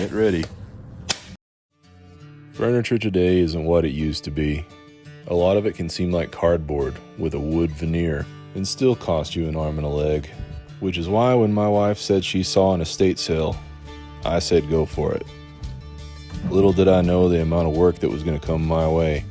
Get ready. Furniture today isn't what it used to be. A lot of it can seem like cardboard with a wood veneer and still cost you an arm and a leg, which is why when my wife said she saw an estate sale, I said go for it. Little did I know the amount of work that was going to come my way.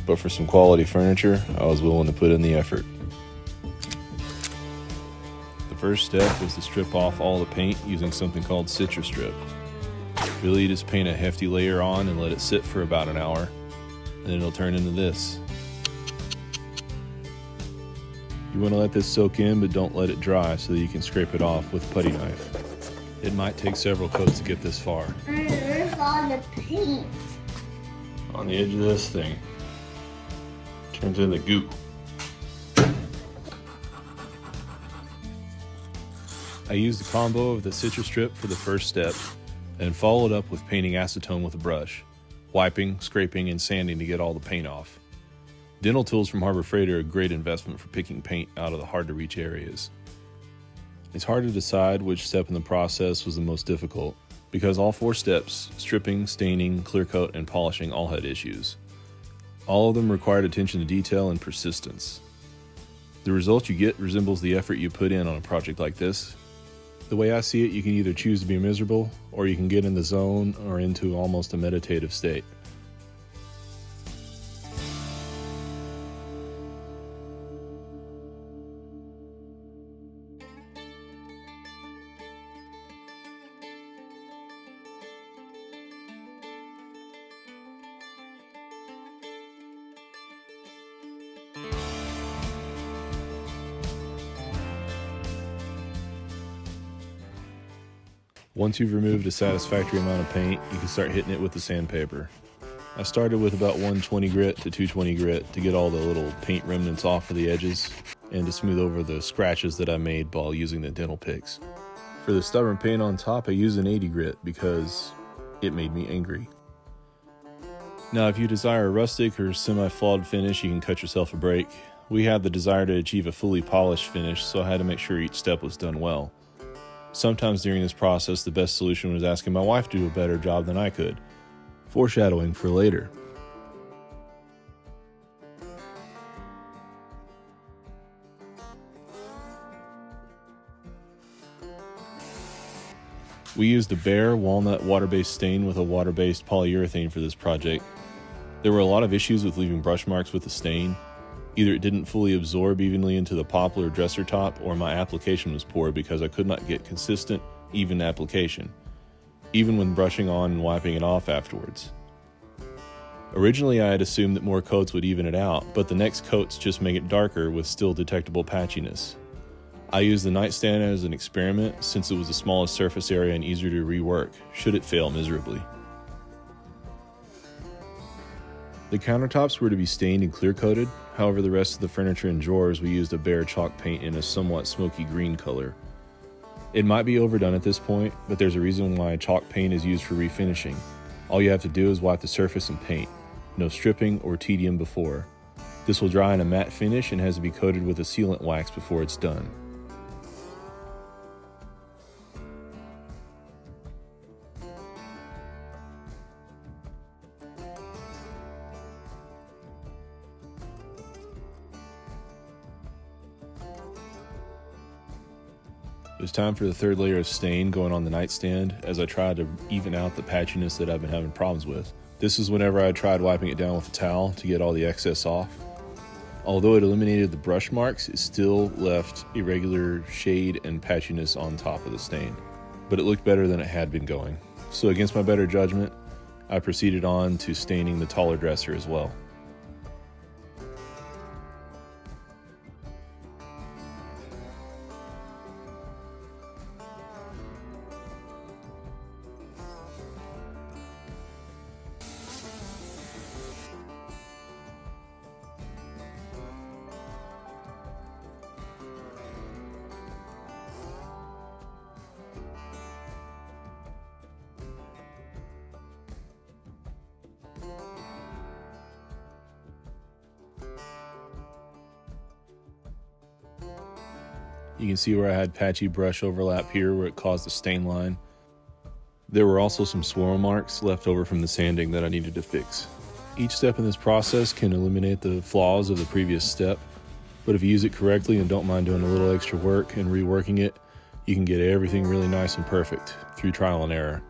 But for some quality furniture, I was willing to put in the effort. The first step was to strip off all the paint using something called citrus strip. Really, you just paint a hefty layer on and let it sit for about an hour, and then it'll turn into this. You want to let this soak in, but don't let it dry so that you can scrape it off with a putty knife. It might take several coats to get this far. Where's all the paint? On the edge of this thing. Turns into goo. I used the combo of the citrus strip for the first step and followed up with painting acetone with a brush, wiping, scraping, and sanding to get all the paint off. Dental tools from Harbor Freight are a great investment for picking paint out of the hard-to-reach areas. It's hard to decide which step in the process was the most difficult because all 4 steps, stripping, staining, clear coat, and polishing, all had issues. All of them required attention to detail and persistence. The result you get resembles the effort you put in on a project like this. The way I see it, you can either choose to be miserable, or you can get in the zone or into almost a meditative state. Once you've removed a satisfactory amount of paint, you can start hitting it with the sandpaper. I started with about 120 grit to 220 grit to get all the little paint remnants off of the edges and to smooth over the scratches that I made while using the dental picks. For the stubborn paint on top, I used an 80 grit because it made me angry. Now, if you desire a rustic or semi-flawed finish, you can cut yourself a break. We had the desire to achieve a fully polished finish, so I had to make sure each step was done well. Sometimes during this process, the best solution was asking my wife to do a better job than I could. Foreshadowing for later. We used a Behr walnut water-based stain with a water-based polyurethane for this project. There were a lot of issues with leaving brush marks with the stain. Either it didn't fully absorb evenly into the poplar dresser top, or my application was poor because I could not get consistent, even application, even when brushing on and wiping it off afterwards. Originally, I had assumed that more coats would even it out, but the next coats just make it darker with still detectable patchiness. I used the Nightstand as an experiment since it was the smallest surface area and easier to rework, should it fail miserably. The countertops were to be stained and clear-coated, however the rest of the furniture and drawers we used a Behr chalk paint in a somewhat smoky green color. It might be overdone at this point, but there's a reason why chalk paint is used for refinishing. All you have to do is wipe the surface and paint. No stripping or tedium before. This will dry in a matte finish and has to be coated with a sealant wax before it's done. It was time for the third layer of stain going on the nightstand as I tried to even out the patchiness that I've been having problems with. This is whenever I tried wiping it down with a towel to get all the excess off. Although it eliminated the brush marks, it still left irregular shade and patchiness on top of the stain. But it looked better than it had been going. So against my better judgment, I proceeded on to staining the taller dresser as well. You can see where I had patchy brush overlap here where it caused a stain line. There were also some swirl marks left over from the sanding that I needed to fix. Each step in this process can eliminate the flaws of the previous step, but if you use it correctly and don't mind doing a little extra work and reworking it, you can get everything really nice and perfect through trial and error.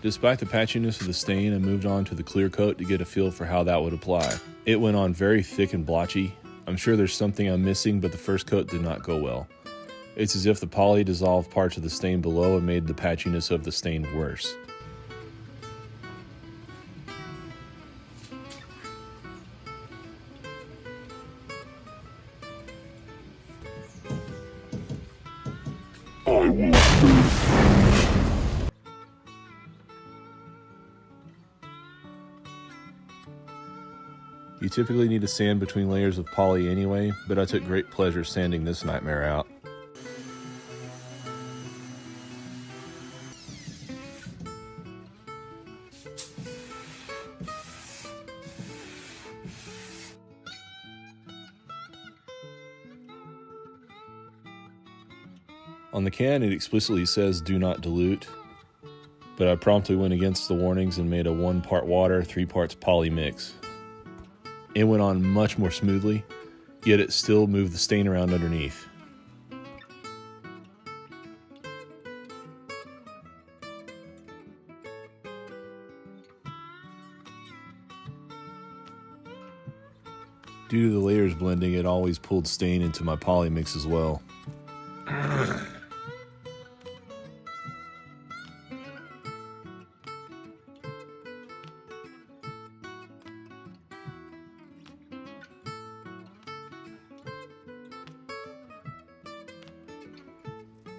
Despite the patchiness of the stain, I moved on to the clear coat to get a feel for how that would apply. It went on very thick and blotchy. I'm sure there's something I'm missing, but the first coat did not go well. It's as if the poly dissolved parts of the stain below and made the patchiness of the stain worse. You typically need to sand between layers of poly anyway, but I took great pleasure sanding this nightmare out. On the can, it explicitly says do not dilute, but I promptly went against the warnings and made a 1 part water, 3 parts poly mix. It went on much more smoothly, yet it still moved the stain around underneath. Due to the layers blending, it always pulled stain into my poly mix as well.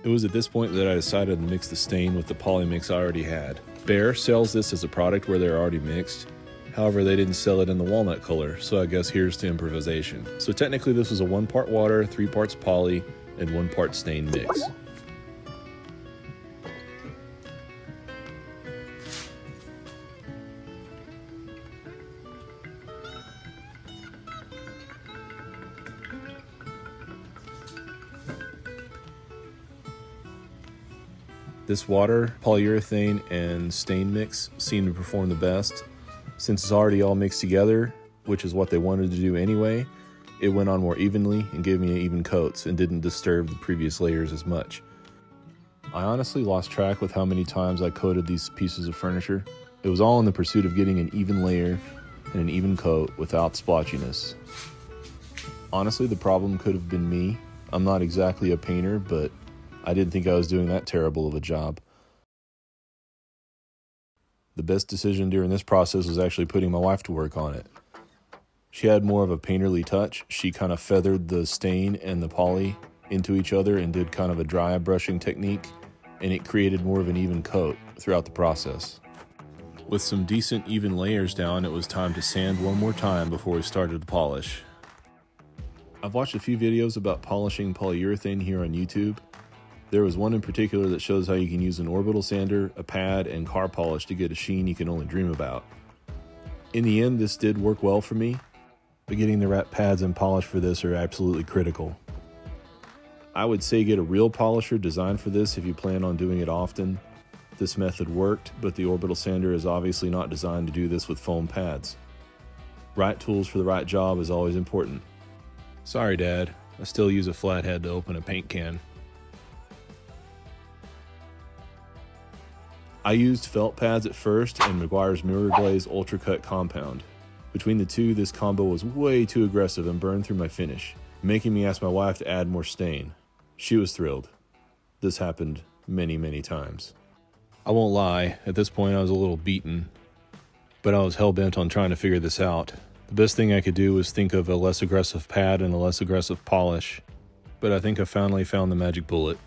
It was at this point that I decided to mix the stain with the poly mix I already had. Behr sells this as a product where they're already mixed. However, they didn't sell it in the walnut color, so I guess here's to improvisation. So technically this was a 1 part water, 3 parts poly, and 1 part stain mix. This water, polyurethane, and stain mix seemed to perform the best. Since it's already all mixed together, which is what they wanted to do anyway, it went on more evenly and gave me even coats and didn't disturb the previous layers as much. I honestly lost track with how many times I coated these pieces of furniture. It was all in the pursuit of getting an even layer and an even coat without splotchiness. Honestly, the problem could have been me. I'm not exactly a painter, but I didn't think I was doing that terrible of a job. The best decision during this process was actually putting my wife to work on it. She had more of a painterly touch. She kind of feathered the stain and the poly into each other and did kind of a dry brushing technique, and it created more of an even coat throughout the process. With some decent even layers down, it was time to sand one more time before we started to polish. I've watched a few videos about polishing polyurethane here on YouTube. There was one in particular that shows how you can use an orbital sander, a pad, and car polish to get a sheen you can only dream about. In the end, this did work well for me, but getting the right pads and polish for this are absolutely critical. I would say get a real polisher designed for this if you plan on doing it often. This method worked, but the orbital sander is obviously not designed to do this with foam pads. Right tools for the right job is always important. Sorry, Dad, I still use a flathead to open a paint can. I used felt pads at first and Meguiar's Mirror Glaze Ultra Cut Compound. Between the two, this combo was way too aggressive and burned through my finish, making me ask my wife to add more stain. She was thrilled. This happened many times. I won't lie, at this point I was a little beaten, but I was hell-bent on trying to figure this out. The best thing I could do was think of a less aggressive pad and a less aggressive polish, but I think I finally found the magic bullet.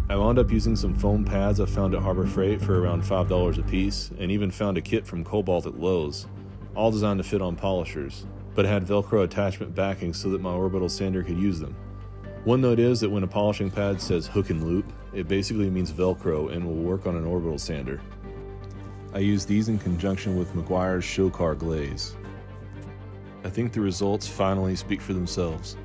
I wound up using some foam pads I found at Harbor Freight for around $5 a piece, and even found a kit from Cobalt at Lowe's, all designed to fit on polishers. but had Velcro attachment backing so that my orbital sander could use them. One note is that when a polishing pad says hook and loop, it basically means Velcro and will work on an orbital sander. I use these in conjunction with Meguiar's show car glaze. I think the results finally speak for themselves.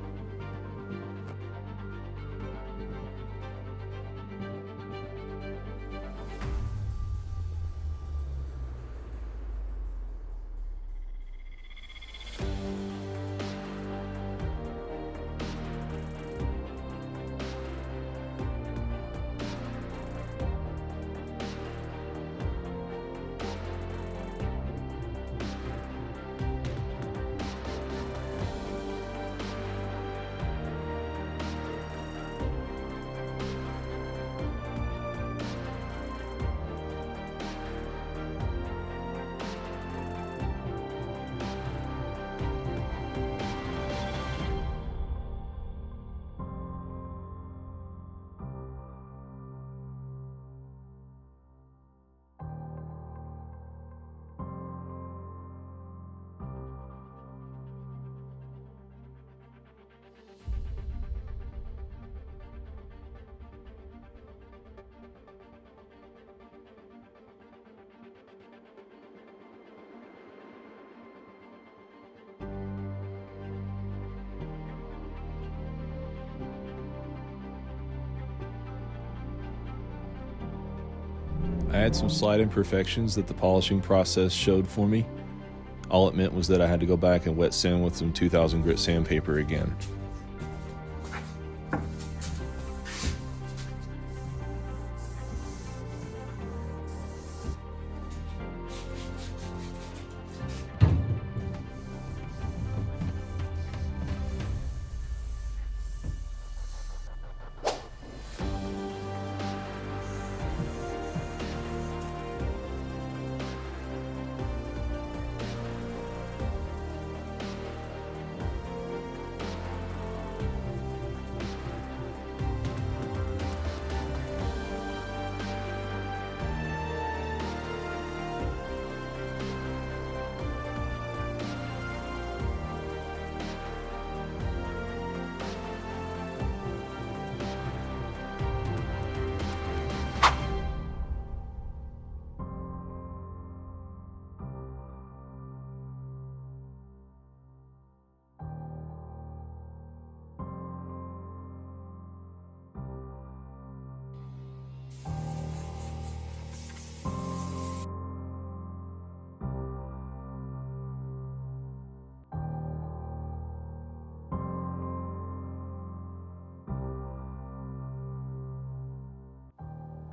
I had some slight imperfections that the polishing process showed for me. All it meant was that I had to go back and wet sand with some 2000 grit sandpaper again.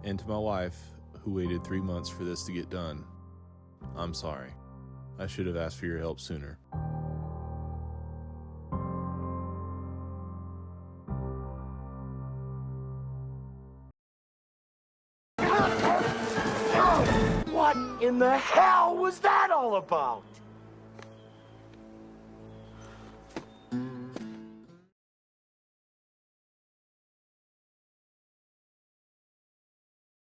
And to my wife, who waited 3 months for this to get done, I'm sorry. I should have asked for your help sooner. What in the hell was that all about?